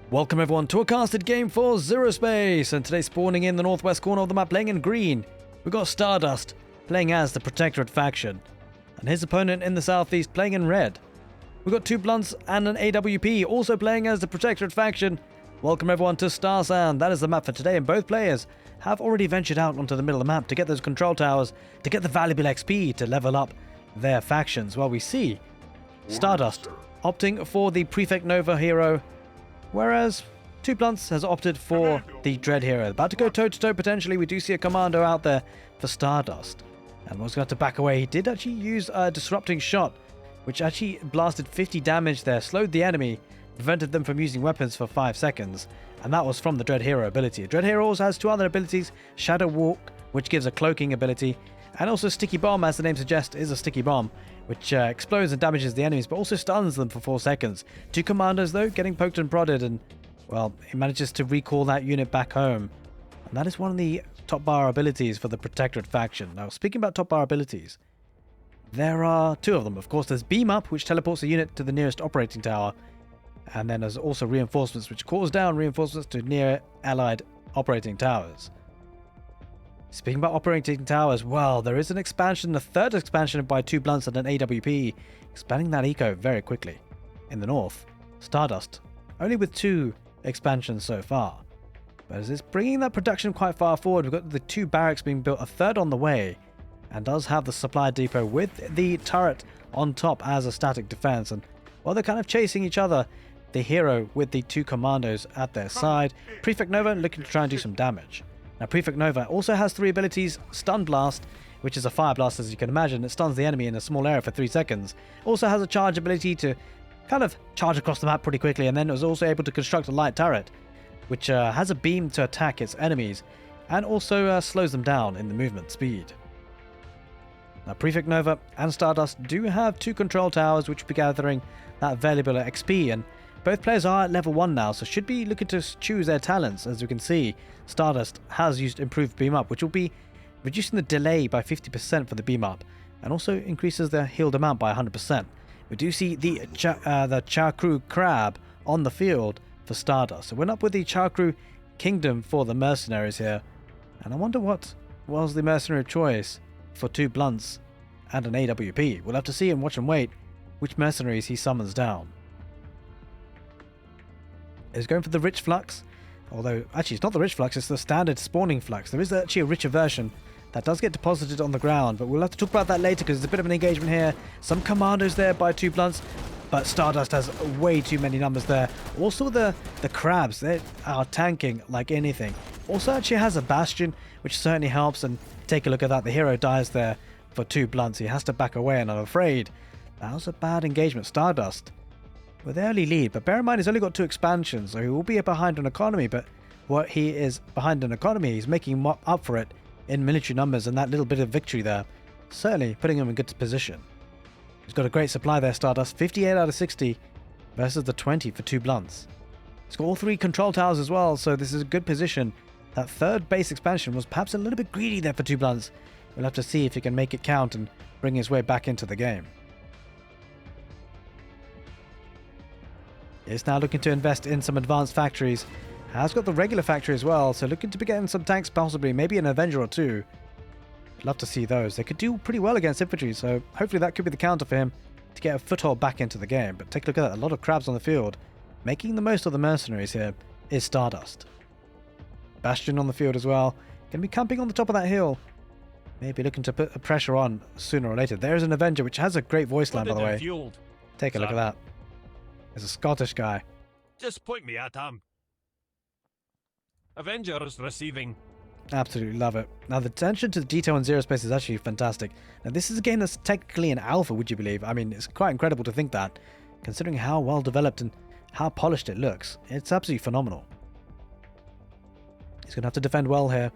Welcome everyone to a casted game for Zerospace, and today spawning in the northwest corner of the map playing in green, we've got Stardust playing as the Protectorate faction, and his opponent in the southeast playing in red. We've got two blunts and an AWP also playing as the Protectorate faction. Welcome everyone to Starsand. That is the map for today, and both players have already ventured out onto the middle of the map to get those control towers, to get the valuable XP to level up their factions. Well, we see Stardust opting for the Prefect Nova hero, whereas Two Blunts has opted for the Dread hero. About to go toe-to-toe potentially. We do see a commando out there for Stardust, and was going to back away. He did actually use a disrupting shot, which actually blasted 50 damage there, slowed the enemy, prevented them from using weapons for 5 seconds, and that was from the Dread hero ability. Dread hero also has two other abilities: Shadow Walk, which gives a cloaking ability, and also Sticky Bomb, as the name suggests, is a sticky bomb, which explodes and damages the enemies, but also stuns them for 4 seconds. Two commandos, though, getting poked and prodded, and, well, he manages to recall that unit back home. And that is one of the top bar abilities for the Protectorate faction. Now, speaking about top bar abilities, there are two of them. Of course, there's Beam Up, which teleports a unit to the nearest operating tower, and then there's also Reinforcements, which calls down reinforcements to near allied operating towers. Speaking about operating towers, well, there is an expansion, a third expansion by Two Blunts and an AWP, expanding that eco very quickly. In the north, Stardust, only with 2 expansions so far. But as it's bringing that production quite far forward, we've got the 2 barracks being built, a third on the way, and does have the supply depot with the turret on top as a static defense. And while they're kind of chasing each other, the hero with the 2 commandos at their side, Prefect Nova looking to try and do some damage. Now, Prefect Nova also has 3 abilities: Stun Blast, which is a fire blast, as you can imagine. It stuns the enemy in a small area for 3 seconds. Also has a charge ability to kind of charge across the map pretty quickly, and then it was also able to construct a light turret, which has a beam to attack its enemies, and also slows them down in the movement speed. Now, Prefect Nova and Stardust do have 2 control towers, which will be gathering that valuable XP, and both players are at level 1 now, so should be looking to choose their talents. As you can see, Stardust has used improved Beam Up, which will be reducing the delay by 50% for the Beam Up, and also increases the healed amount by 100%. We do see the Valkaru crab on the field for Stardust. So we're up with the Valkaru kingdom for the mercenaries here, and I wonder what was the mercenary choice for Two Blunts and an AWP. We'll have to see and watch and wait which mercenaries he summons down. Is going for the rich flux, although actually it's not the rich flux, it's the standard spawning flux. There is actually a richer version that does get deposited on the ground, but we'll have to talk about that later because there's a bit of an engagement here. Some commandos there by Two Blunts, but Stardust has way too many numbers there. Also the crabs, they are tanking like anything. Also actually has a bastion, which certainly helps, and take a look at that. The hero dies there for Two Blunts. He has to back away, and I'm afraid that was a bad engagement. Stardust with early lead, but bear in mind he's only got 2 expansions, so he will be behind on economy, but what he is behind on economy, he's making up for it in military numbers, and that little bit of victory there certainly putting him in good position. He's got a great supply there, Stardust, 58 out of 60 versus the 20 for Two Blunts. He's got all 3 control towers as well, so this is a good position. That third base expansion was perhaps a little bit greedy there for Two Blunts. We'll have to see if he can make it count and bring his way back into the game. Is now looking to invest in some advanced factories. Has got the regular factory as well, so looking to be getting some tanks, possibly, maybe an Avenger or 2. Love to see those. They could do pretty well against infantry, so hopefully that could be the counter for him to get a foothold back into the game. But take a look at that, a lot of crabs on the field. Making the most of the mercenaries here is Stardust. Bastion on the field as well. Going to be camping on the top of that hill. Maybe looking to put a pressure on sooner or later. There's an Avenger, which has a great voice line, by the way. Take a look at that. There's a Scottish guy. Just point me at him. Avengers receiving. Absolutely love it. Now, the attention to the detail in Zerospace is actually fantastic. Now, this is a game that's technically an alpha, would you believe? I mean, it's quite incredible to think that, considering how well developed and how polished it looks. It's absolutely phenomenal. He's going to have to defend well here.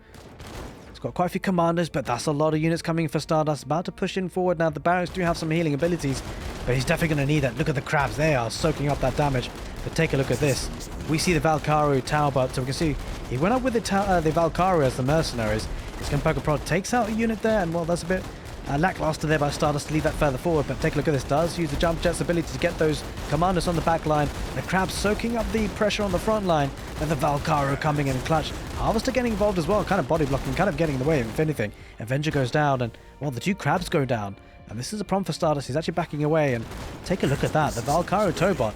He's got quite a few commanders, but that's a lot of units coming for Stardust. About to push in forward now. The barracks do have some healing abilities, but he's definitely going to need that. Look at the crabs. They are soaking up that damage. But take a look at this. We see the Valkaru tower, but so we can see he went up with the Valkaru as the mercenaries. He's going to poke a prod, takes out a unit there, and well, that's a bit Lackluster there by Stardust to leave that further forward, but take a look at this. Does use the jump jet's ability to get those commanders on the back line. The Crabs soaking up the pressure on the front line, and the Valkaru coming in clutch. Harvester getting involved as well, kind of body blocking, kind of getting in the way, if anything. Avenger goes down, and, well, the two Crabs go down. And this is a problem for Stardust. He's actually backing away, and take a look at that. The Valkaru Tobot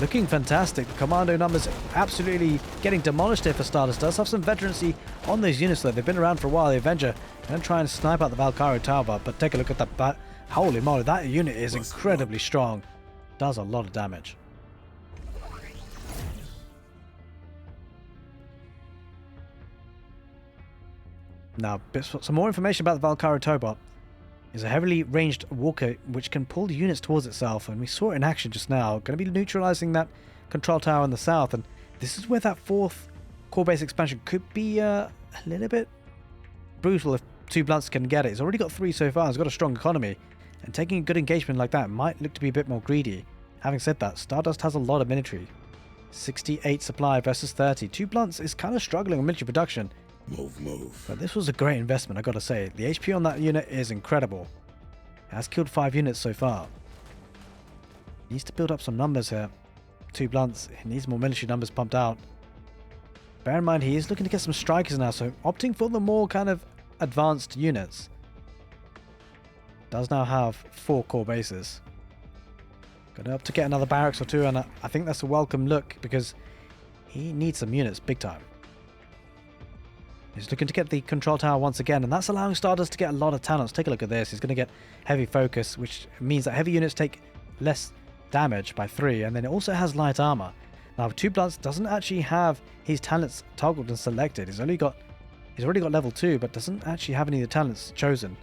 looking fantastic. The commando numbers absolutely getting demolished here for Stardust. Does have some veterancy on those units though. They've been around for a while. The Avenger going to try and snipe out the Valkaru Tower, but take a look at that. Holy moly, that unit is incredibly strong. Does a lot of damage. Now, some more information about the Valkaru Tobot. Is a heavily ranged walker which can pull the units towards itself, and we saw it in action just now. Going to be neutralizing that control tower in the south, and this is where that fourth core base expansion could be a little bit brutal if two blunts can get it. He's already got 3 so far. He's got a strong economy, and taking a good engagement like that might look to be a bit more greedy. Having said that, Stardust has a lot of military. 68 supply versus 30. Two blunts is kind of struggling on military production. Move. But this was a great investment, I gotta say. The HP on that unit is incredible. It has killed 5 units so far. Needs to build up some numbers here. Two blunts. He needs more military numbers pumped out. Bear in mind, he is looking to get some strikers now, so opting for the more kind of advanced units. Does now have 4 core bases. Gonna up to get another barracks or 2, and I think that's a welcome look because he needs some units big time. He's looking to get the control tower once again, and that's allowing Stardust to get a lot of talents. Take a look at this. He's going to get heavy focus, which means that heavy units take less damage by 3, and then it also has light armor. Now, Two Blunts doesn't actually have his talents toggled and selected. He's already got level 2, but doesn't actually have any of the talents chosen.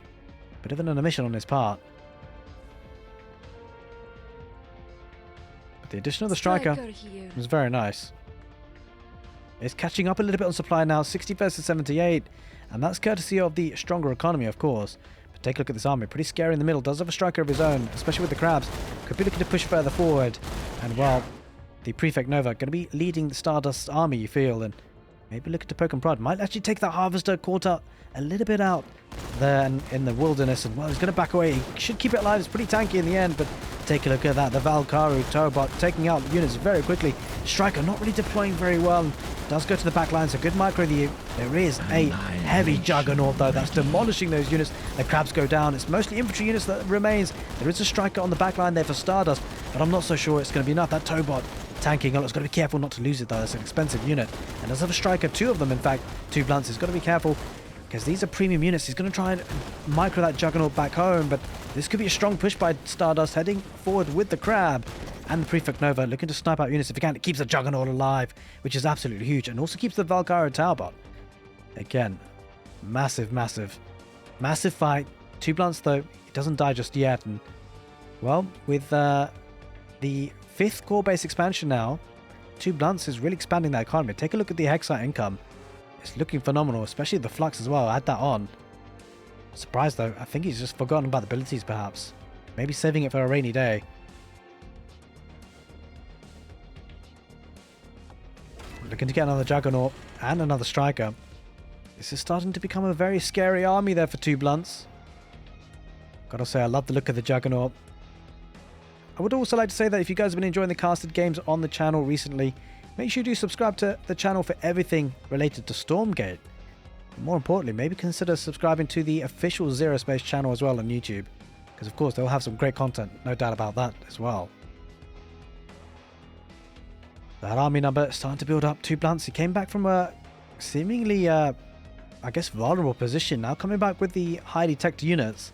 Bit of an omission on his part. But the addition of the striker was very nice. It's catching up a little bit on supply now, 60 versus 78, and that's courtesy of the stronger economy, of course. But take a look at this army, pretty scary in the middle. Does have a striker of his own, especially with the Crabs. Could be looking to push further forward, and well, the Prefect Nova going to be leading the Stardust army, you feel, and maybe looking to poke and prod. Might actually take that Harvester caught up a little bit out there in the wilderness, and well, he's going to back away. He should keep it alive. It's pretty tanky in the end, but take a look at that. The Valkaru Tobot taking out units very quickly. Striker not really deploying very well. Does go to the back line, so good micro view. There is a heavy juggernaut though that's demolishing those units. The Crabs go down. It's mostly infantry units that remains. There is a striker on the back line there for Stardust, but I'm not so sure it's going to be enough. That Tobot tanking. Oh, it's got to be careful not to lose it though. It's an expensive unit, and does have a striker, 2 of them in fact. Two blunts. He's got to be careful because these are premium units. He's going to try and micro that juggernaut back home, but this could be a strong push by Stardust heading forward with the Crab. And the Prefect Nova looking to snipe out units if he can. It keeps the Juggernaut alive, which is absolutely huge. And also keeps the Valkaru Towerbot. Again, massive fight. Two blunts though, he doesn't die just yet. And well, with the 5th core base expansion now, Two blunts is really expanding that economy. Take a look at the Hexite income. It's looking phenomenal, especially the Flux as well. Add that on. Surprised though, I think he's just forgotten about the abilities perhaps. Maybe saving it for a rainy day. Looking to get another Juggernaut and another Striker. This is starting to become a very scary army there for Two Blunts. Gotta say, I love the look of the Juggernaut. I would also like to say that if you guys have been enjoying the casted games on the channel recently, make sure you do subscribe to the channel for everything related to Stormgate. And more importantly, maybe consider subscribing to the official Zerospace channel as well on YouTube. Because of course, they'll have some great content, no doubt about that as well. That army number is starting to build up. Two blunts. He came back from a seemingly, I guess, vulnerable position. Now coming back with the highly teched units.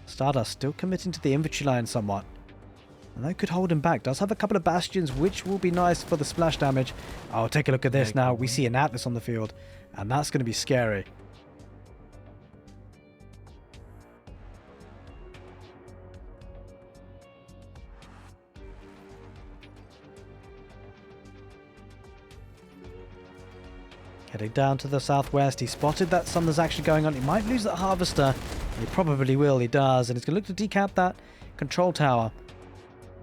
Stardust still committing to the infantry line somewhat. And that could hold him back. Does have a couple of bastions, which will be nice for the splash damage. Oh, take a look at this now. We see an Atlas on the field. And that's going to be scary. Heading down to the southwest, he spotted that something's actually going on. He might lose that Harvester. He probably will, he does. And he's going to look to decap that control tower.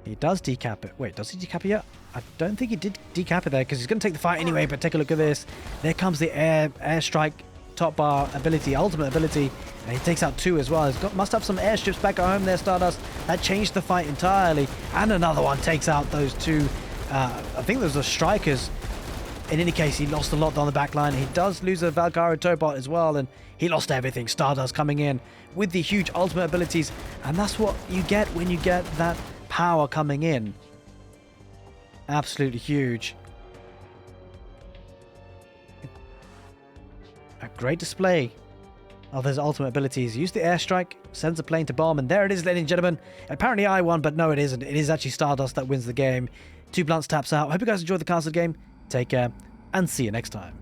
He does decap it. Wait, does he decap it yet? I don't think he did decap it there because he's going to take the fight anyway, but take a look at this. There comes the airstrike top bar ability, ultimate ability, and he takes out 2 as well. Must have some airstrips back at home there, Stardust. That changed the fight entirely. And another one takes out those 2. I think those are strikers. In any case, he lost a lot on the back line. He does lose a Valkaru Tobot as well, and he lost everything. Stardust coming in with the huge ultimate abilities, and that's what you get when you get that power coming in. Absolutely huge. A great display of his ultimate abilities. Use the airstrike, sends a plane to bomb, and there it is, ladies and gentlemen. Apparently I won, but no, it isn't. It is actually Stardust that wins the game. 2 blunts taps out. Hope you guys enjoyed the castle game. Take care, and see you next time.